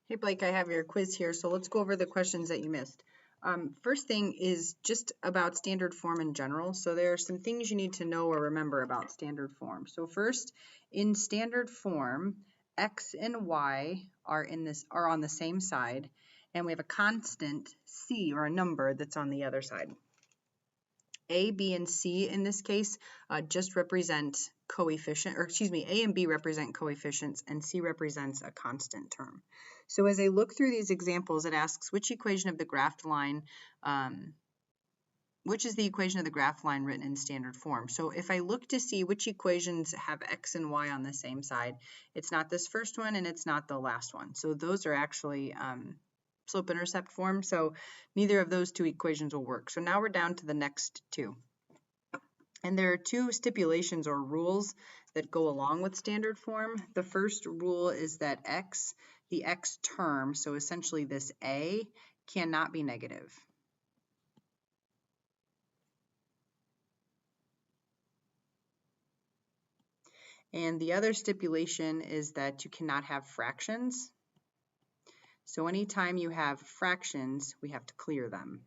Hey Blake, I have your quiz here, so let's go over the questions that you missed. First thing is just about standard form in general. So there are some things you need to know or remember about standard form. So first, in standard form, x and y are on the same side, and we have a constant c or a number that's on the other side. A, B, and C in this case just represent coefficient, or excuse me, A and B represent coefficients and C represents a constant term. So as I look through these examples, it asks which equation of the graphed line, which is the equation of the graph line written in standard form. So if I look to see which equations have x and y on the same side, it's not this first one and it's not the last one. So those are actually slope-intercept form, so neither of those two equations will work. So now we're down to the next two. And there are two stipulations or rules that go along with standard form. The first rule is that the x term, so essentially this a, cannot be negative. And the other stipulation is that you cannot have fractions. So anytime you have fractions, we have to clear them.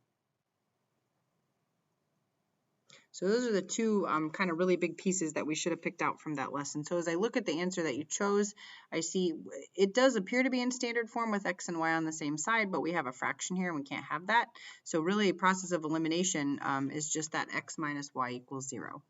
So those are the two kind of really big pieces that we should have picked out from that lesson. So as I look at the answer that you chose, I see it does appear to be in standard form with x and y on the same side, but we have a fraction here and we can't have that. So really a process of elimination is just that x minus y equals 0.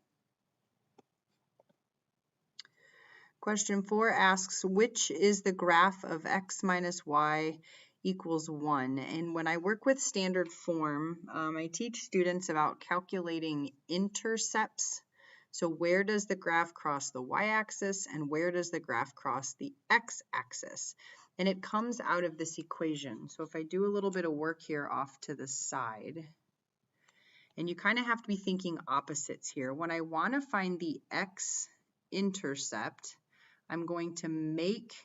Question 4 asks, which is the graph of x minus y equals 1? And when I work with standard form, I teach students about calculating intercepts. So where does the graph cross the y-axis and where does the graph cross the x-axis? And it comes out of this equation. So if I do a little bit of work here off to the side, and you kind of have to be thinking opposites here. When I want to find the x-intercept, I'm going to make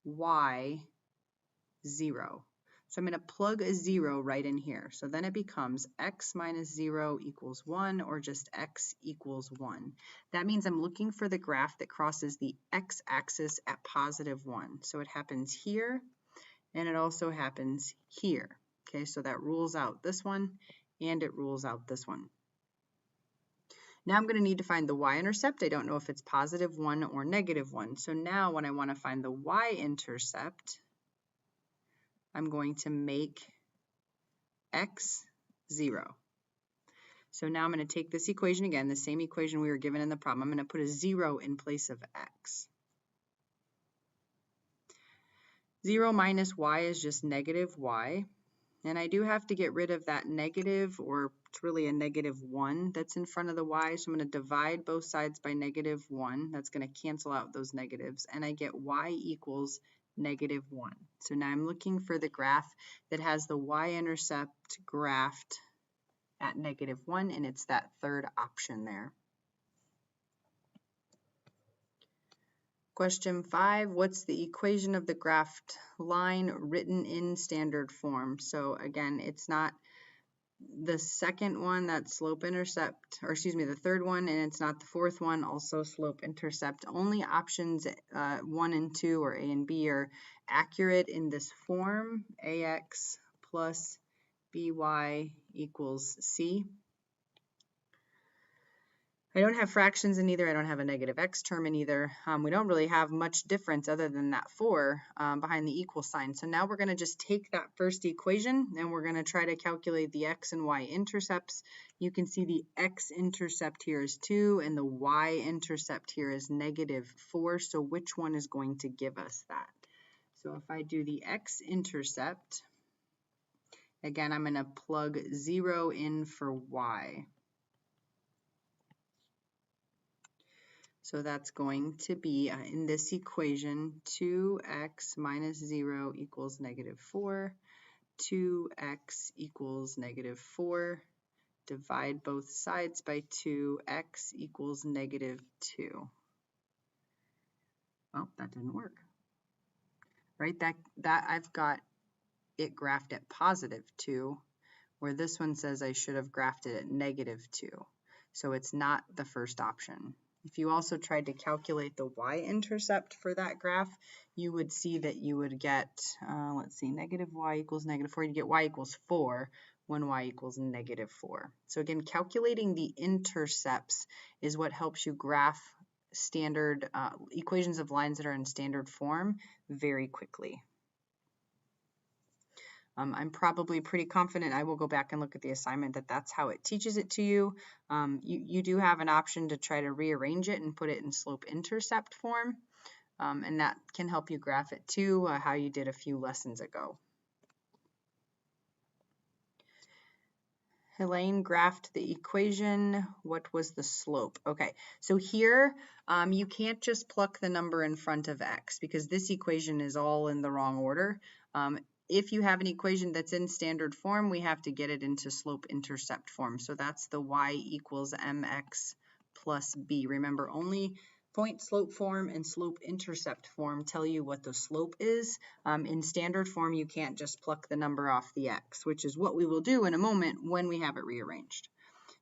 y 0. So I'm going to plug a 0 right in here. So then it becomes x minus 0 equals 1 or just x equals 1. That means I'm looking for the graph that crosses the x-axis at positive 1. So it happens here and it also happens here. Okay, so that rules out this one and it rules out this one. Now I'm going to need to find the y-intercept. I don't know if it's positive 1 or negative 1. So now when I want to find the y-intercept, I'm going to make x 0. So now I'm going to take this equation again, the same equation we were given in the problem. I'm going to put a 0 in place of x. 0 minus y is just negative y. And I do have to get rid of that negative, or it's really a negative 1 that's in front of the y. So I'm going to divide both sides by negative 1. That's going to cancel out those negatives. And I get y equals negative 1. So now I'm looking for the graph that has the y-intercept graphed at negative 1, and it's that third option there. Question 5, what's the equation of the graphed line written in standard form? So again, it's not the second one, that's slope-intercept, or excuse me, the third one, and it's not the fourth one, also slope-intercept. Only options 1 and 2, or A and B, are accurate in this form, AX plus BY equals C. I don't have fractions in either. I don't have a negative x term in either. We don't really have much difference other than that 4 behind the equal sign. So now we're going to just take that first equation and we're going to try to calculate the x and y intercepts. You can see the x-intercept here is 2 and the y-intercept here is negative 4. So which one is going to give us that? So if I do the x-intercept, again, I'm going to plug 0 in for y. So that's going to be, in this equation, 2x minus 0 equals negative 4. 2x equals negative 4. Divide both sides by 2. X equals negative 2. Oh, that didn't work. Right? That I've got it graphed at positive 2, where this one says I should have graphed it at negative 2. So it's not the first option. If you also tried to calculate the y-intercept for that graph, you would see that you would get, let's see, negative y equals negative 4. You'd get y equals 4 when y equals negative 4. So again, calculating the intercepts is what helps you graph standard equations of lines that are in standard form very quickly. I'm probably pretty confident I will go back and look at the assignment that that's how it teaches it to you. You do have an option to try to rearrange it and put it in slope-intercept form, and that can help you graph it too, how you did a few lessons ago. Helene graphed the equation. What was the slope? Okay, so here you can't just pluck the number in front of x because this equation is all in the wrong order. If you have an equation that's in standard form, we have to get it into slope-intercept form. So that's the y equals mx plus b. Remember, only point slope form and slope-intercept form tell you what the slope is. In standard form, you can't just pluck the number off the x, which is what we will do in a moment when we have it rearranged.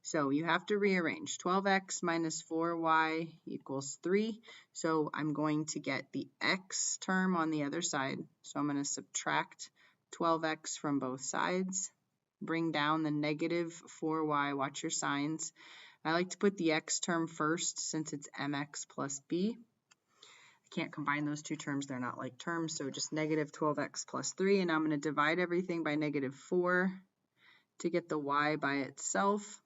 So you have to rearrange. 12x minus 4y equals 3. So I'm going to get the x term on the other side. So I'm going to subtract 12x from both sides. Bring down the negative 4y. Watch your signs. I like to put the x term first since it's mx plus b. I can't combine those two terms. They're not like terms. So just negative 12x plus 3. And I'm going to divide everything by negative 4 to get the y by itself.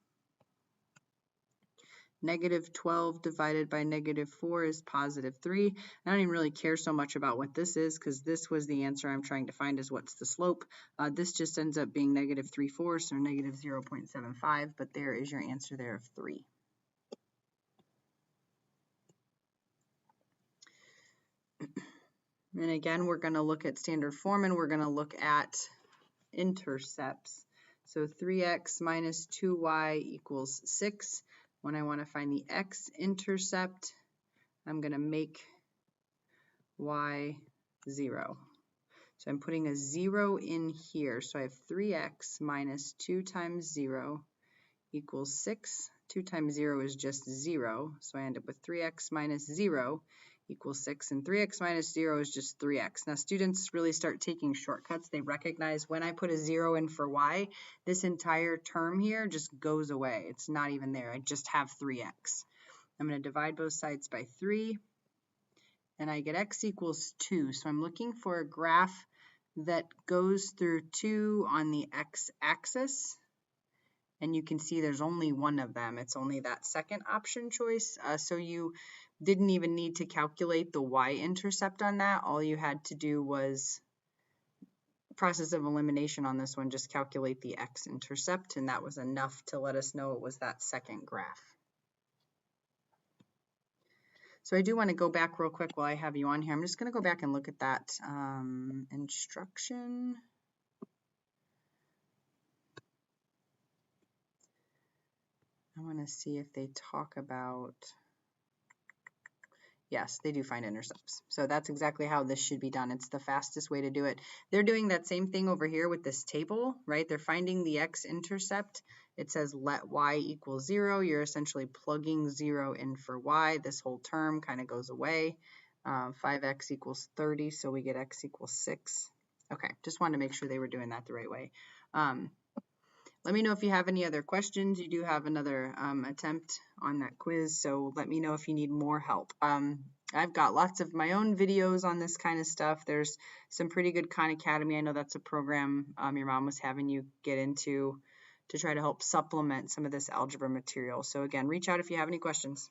Negative 12 divided by negative 4 is positive 3. I don't even really care so much about what this is because this was the answer I'm trying to find is what's the slope. This just ends up being negative 3/4 or negative 0.75, but there is your answer there of 3. And again, we're going to look at standard form and we're going to look at intercepts. So 3x minus 2y equals 6. When I want to find the x-intercept, I'm going to make y 0. So I'm putting a 0 in here. So I have 3x minus 2 times 0 equals 6. 2 times 0 is just 0. So I end up with 3x minus 0 equals 6. And 3x minus 0 is just 3x. Now students really start taking shortcuts. They recognize when I put a 0 in for y, this entire term here just goes away. It's not even there. I just have 3x. I'm going to divide both sides by 3. And I get x equals 2. So I'm looking for a graph that goes through 2 on the x-axis. And you can see there's only one of them. It's only that second option choice. So you didn't even need to calculate the y-intercept on that. All you had to do was process of elimination on this one, just calculate the x-intercept. And that was enough to let us know it was that second graph. So I do want to go back real quick while I have you on here. I'm just going to go back and look at that instruction. I want to see if they talk about, yes, they do find intercepts. So that's exactly how this should be done. It's the fastest way to do it. They're doing that same thing over here with this table, right? They're finding the x-intercept. It says let y equal 0. You're essentially plugging 0 in for y. This whole term kind of goes away. 5x equals 30, so we get x equals 6. Okay, just wanted to make sure they were doing that the right way. Let me know if you have any other questions. You do have another attempt on that quiz, so let me know if you need more help. I've got lots of my own videos on this kind of stuff. There's some pretty good Khan Academy. I know that's a program your mom was having you get into to try to help supplement some of this algebra material. So again, reach out if you have any questions.